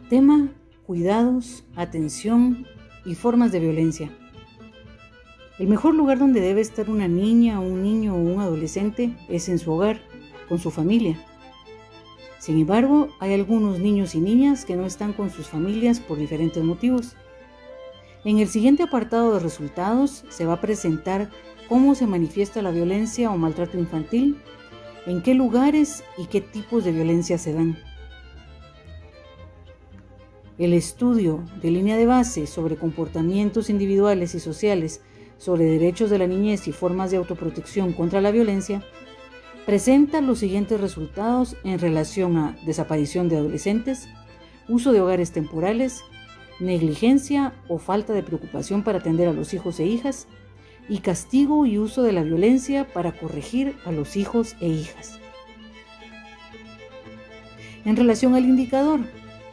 Tema: cuidados, atención y formas de violencia. El mejor lugar donde debe estar una niña, un niño o un adolescente es en su hogar, con su familia. Sin embargo, hay algunos niños y niñas que no están con sus familias por diferentes motivos. En el siguiente apartado de resultados se va a presentar cómo se manifiesta la violencia o maltrato infantil, en qué lugares y qué tipos de violencia se dan. El estudio de línea de base sobre comportamientos individuales y sociales sobre derechos de la niñez y formas de autoprotección contra la violencia presenta los siguientes resultados en relación a desaparición de adolescentes, uso de hogares temporales, negligencia o falta de preocupación para atender a los hijos e hijas, y castigo y uso de la violencia para corregir a los hijos e hijas. En relación al indicador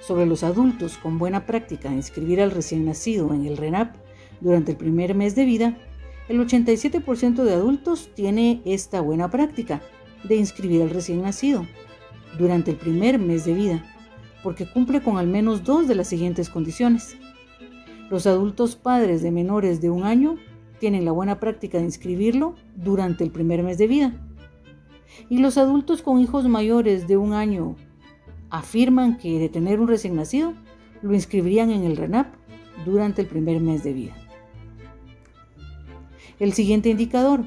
sobre los adultos con buena práctica de inscribir al recién nacido en el RENAP durante el primer mes de vida, el 87% de adultos tiene esta buena práctica de inscribir al recién nacido durante el primer mes de vida, porque cumple con al menos 2 de las siguientes condiciones. Los adultos padres de menores de 1 año tienen la buena práctica de inscribirlo durante el primer mes de vida. Y los adultos con hijos mayores de 1 año afirman que de tener un recién nacido, lo inscribirían en el RENAP durante el primer mes de vida. El siguiente indicador: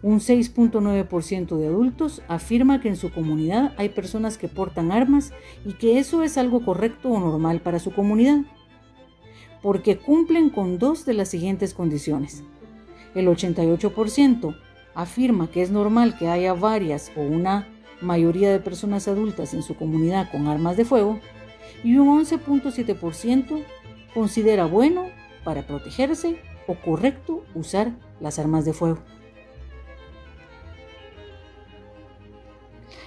un 6.9% de adultos afirma que en su comunidad hay personas que portan armas y que eso es algo correcto o normal para su comunidad, porque cumplen con 2 de las siguientes condiciones. El 88% afirma que es normal que haya varias o una mayoría de personas adultas en su comunidad con armas de fuego, y un 11.7% considera bueno para protegerse o correcto usar las armas de fuego.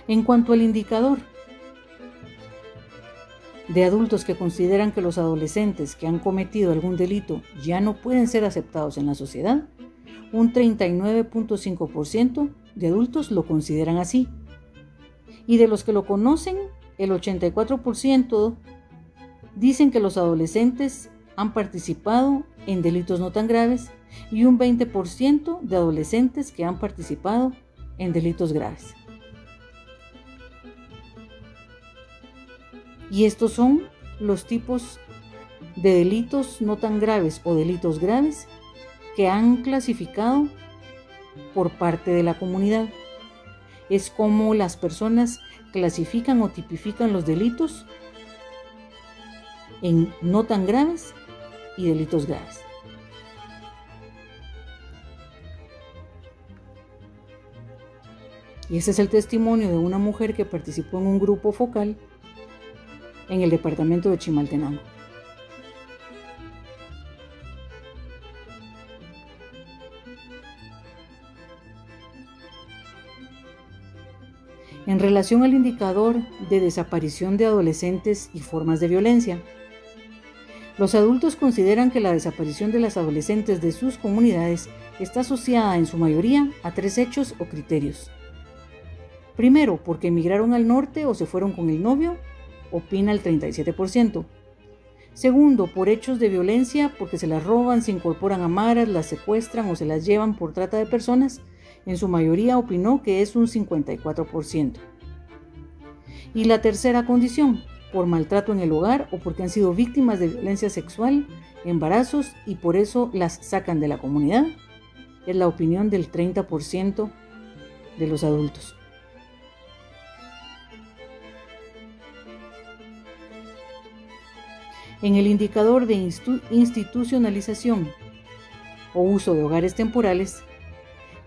En cuanto al indicador de adultos que consideran que los adolescentes que han cometido algún delito ya no pueden ser aceptados en la sociedad, un 39.5% de adultos lo consideran así. Y de los que lo conocen, el 84% dicen que los adolescentes han participado en delitos no tan graves, y un 20% de adolescentes que han participado en delitos graves. Y estos son los tipos de delitos no tan graves o delitos graves que han clasificado por parte de la comunidad. Es como las personas clasifican o tipifican los delitos en no tan graves y delitos graves. Y ese es el testimonio de una mujer que participó en un grupo focal en el departamento de Chimaltenango. En relación al indicador de desaparición de adolescentes y formas de violencia, los adultos consideran que la desaparición de las adolescentes de sus comunidades está asociada en su mayoría a 3 hechos o criterios. Primero, porque emigraron al norte o se fueron con el novio, opina el 37%. Segundo, por hechos de violencia, porque se las roban, se incorporan a maras, las secuestran o se las llevan por trata de personas, en su mayoría opinó que es un 54%. Y la tercera condición, por maltrato en el hogar o porque han sido víctimas de violencia sexual, embarazos y por eso las sacan de la comunidad, es la opinión del 30% de los adultos. En el indicador de institucionalización o uso de hogares temporales,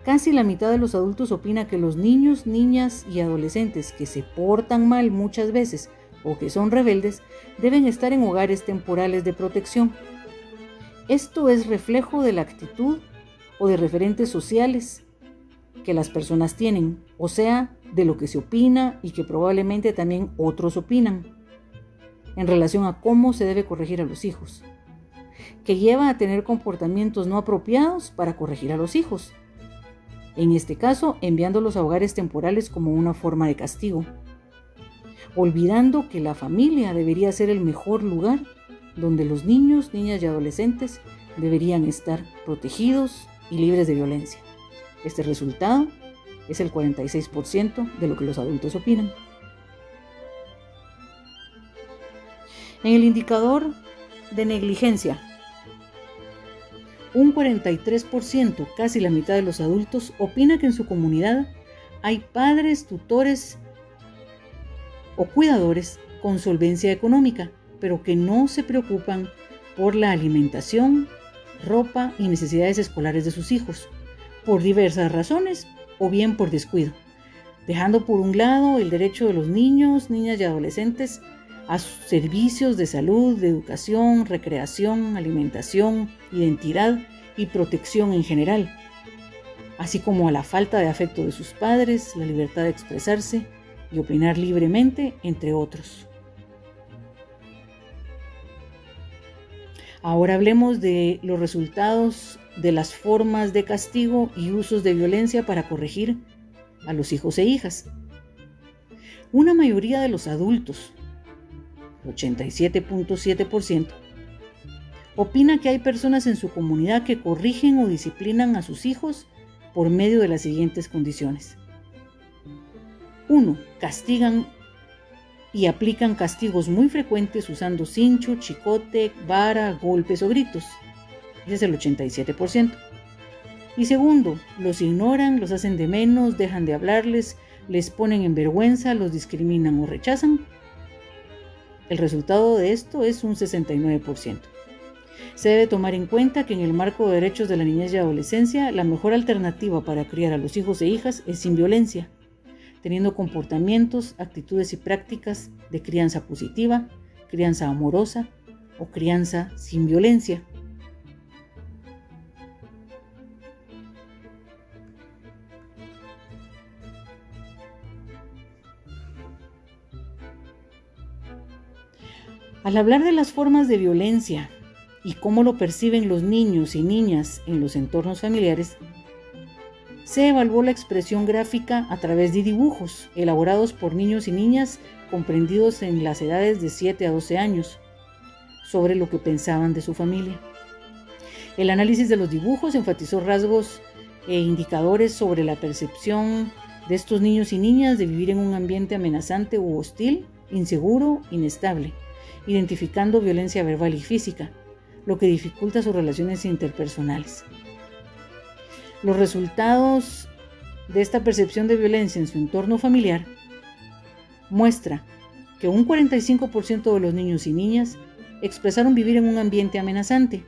casi la mitad de los adultos opina que los niños, niñas y adolescentes que se portan mal muchas veces o que son rebeldes deben estar en hogares temporales de protección. Esto es reflejo de la actitud o de referentes sociales que las personas tienen, o sea, de lo que se opina y que probablemente también otros opinan en relación a cómo se debe corregir a los hijos, que lleva a tener comportamientos no apropiados para corregir a los hijos, en este caso enviándolos a hogares temporales como una forma de castigo. olvidando que la familia debería ser el mejor lugar donde los niños, niñas y adolescentes deberían estar protegidos y libres de violencia. Este resultado es el 46% de lo que los adultos opinan. En el indicador de negligencia, un 43%, casi la mitad de los adultos, opina que en su comunidad hay padres, tutores o cuidadores con solvencia económica, pero que no se preocupan por la alimentación, ropa y necesidades escolares de sus hijos, por diversas razones o bien por descuido, dejando por un lado el derecho de los niños, niñas y adolescentes a servicios de salud, de educación, recreación, alimentación, identidad y protección en general, así como a la falta de afecto de sus padres, la libertad de expresarse y opinar libremente, entre otros. Ahora hablemos de los resultados de las formas de castigo y usos de violencia para corregir a los hijos e hijas. Una mayoría de los adultos, 87.7%, opina que hay personas en su comunidad que corrigen o disciplinan a sus hijos por medio de las siguientes condiciones. 1. Castigan y aplican castigos muy frecuentes usando cincho, chicote, vara, golpes o gritos. Ese es el 87%. Y segundo, los ignoran, los hacen de menos, dejan de hablarles, les ponen en vergüenza, los discriminan o rechazan. El resultado de esto es un 69%. Se debe tomar en cuenta que en el marco de derechos de la niñez y adolescencia, la mejor alternativa para criar a los hijos e hijas es sin violencia, teniendo comportamientos, actitudes y prácticas de crianza positiva, crianza amorosa o crianza sin violencia. Al hablar de las formas de violencia y cómo lo perciben los niños y niñas en los entornos familiares, se evaluó la expresión gráfica a través de dibujos elaborados por niños y niñas comprendidos en las edades de 7 a 12 años sobre lo que pensaban de su familia. El análisis de los dibujos enfatizó rasgos e indicadores sobre la percepción de estos niños y niñas de vivir en un ambiente amenazante u hostil, inseguro, inestable, identificando violencia verbal y física, lo que dificulta sus relaciones interpersonales. Los resultados de esta percepción de violencia en su entorno familiar muestra que un 45% de los niños y niñas expresaron vivir en un ambiente amenazante.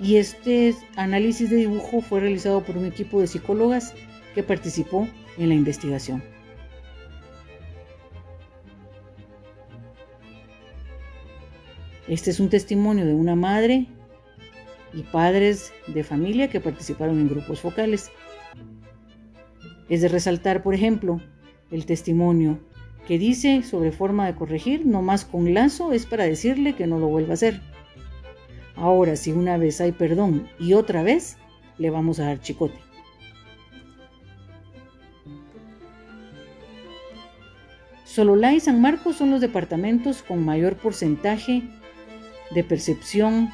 Y este análisis de dibujo fue realizado por un equipo de psicólogas que participó en la investigación. Este es un testimonio de una madre y padres de familia que participaron en grupos focales. Es de resaltar, por ejemplo, el testimonio que dice sobre forma de corregir: no más con lazo es para decirle que no lo vuelva a hacer. Ahora, si una vez hay perdón y otra vez, le vamos a dar chicote. Sololá y San Marcos son los departamentos con mayor porcentaje de percepción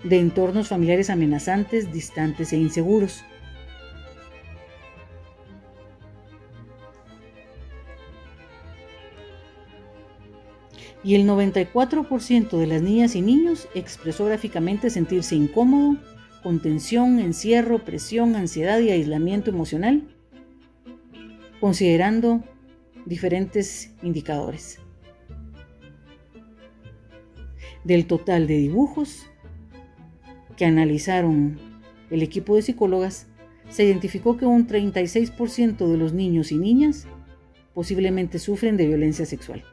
de entornos familiares amenazantes, distantes e inseguros. Y el 94% de las niñas y niños expresó gráficamente sentirse incómodo, con tensión, encierro, presión, ansiedad y aislamiento emocional, considerando diferentes indicadores. Del total de dibujos que analizaron el equipo de psicólogas, se identificó que un 36% de los niños y niñas posiblemente sufren de violencia sexual.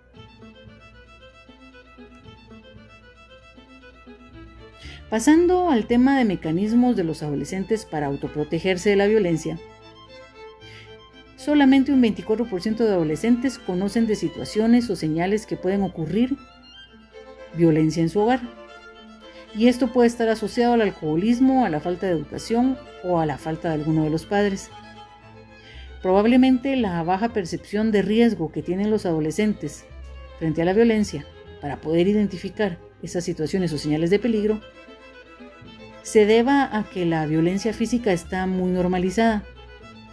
Pasando al tema de mecanismos de los adolescentes para autoprotegerse de la violencia, solamente un 24% de adolescentes conocen de situaciones o señales que pueden ocurrir violencia en su hogar. Y esto puede estar asociado al alcoholismo, a la falta de educación o a la falta de alguno de los padres. Probablemente la baja percepción de riesgo que tienen los adolescentes frente a la violencia para poder identificar esas situaciones o señales de peligro se deba a que la violencia física está muy normalizada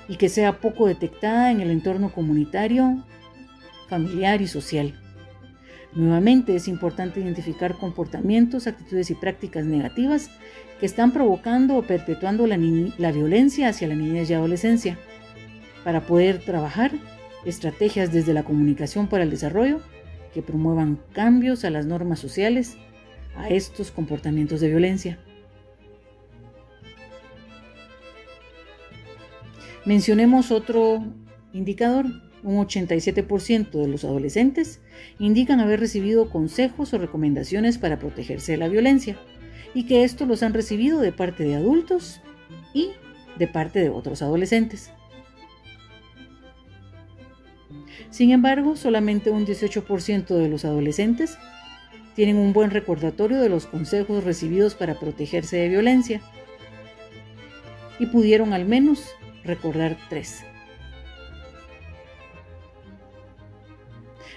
y que sea poco detectada en el entorno comunitario, familiar y social. Nuevamente, es importante identificar comportamientos, actitudes y prácticas negativas que están provocando o perpetuando la violencia hacia la niñez y adolescencia, para poder trabajar estrategias desde la comunicación para el desarrollo que promuevan cambios a las normas sociales a estos comportamientos de violencia. Mencionemos otro indicador. Un 87% de los adolescentes indican haber recibido consejos o recomendaciones para protegerse de la violencia y que esto los han recibido de parte de adultos y de parte de otros adolescentes. Sin embargo, solamente un 18% de los adolescentes tienen un buen recordatorio de los consejos recibidos para protegerse de violencia y pudieron al menos recordar 3.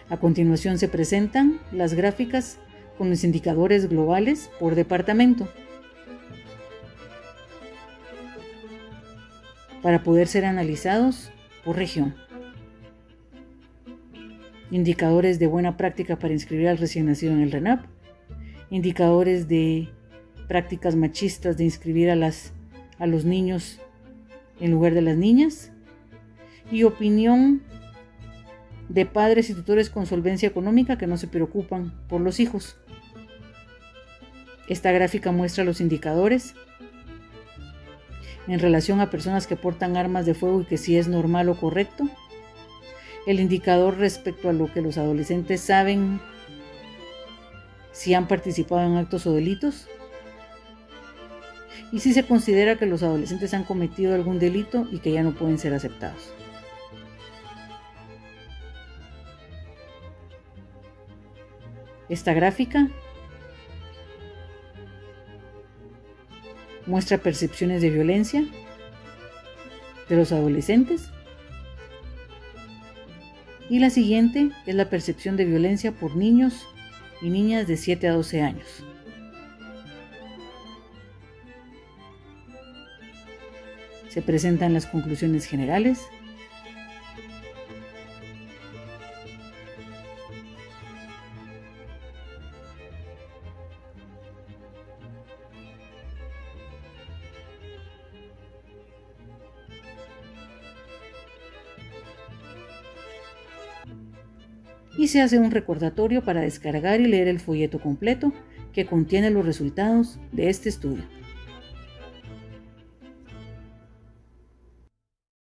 A continuación se presentan las gráficas con los indicadores globales por departamento para poder ser analizados por región. Indicadores de buena práctica para inscribir al recién nacido en el RENAP, indicadores de prácticas machistas de inscribir a los niños en lugar de las niñas, y opinión de padres y tutores con solvencia económica que no se preocupan por los hijos. Esta gráfica muestra los indicadores en relación a personas que portan armas de fuego y que si es normal o correcto. El indicador respecto a lo que los adolescentes saben si han participado en actos o delitos. Y si se considera que los adolescentes han cometido algún delito y que ya no pueden ser aceptados. Esta gráfica muestra percepciones de violencia de los adolescentes y la siguiente es la percepción de violencia por niños y niñas de 7 a 12 años. Se presentan las conclusiones generales. Y se hace un recordatorio para descargar y leer el folleto completo que contiene los resultados de este estudio.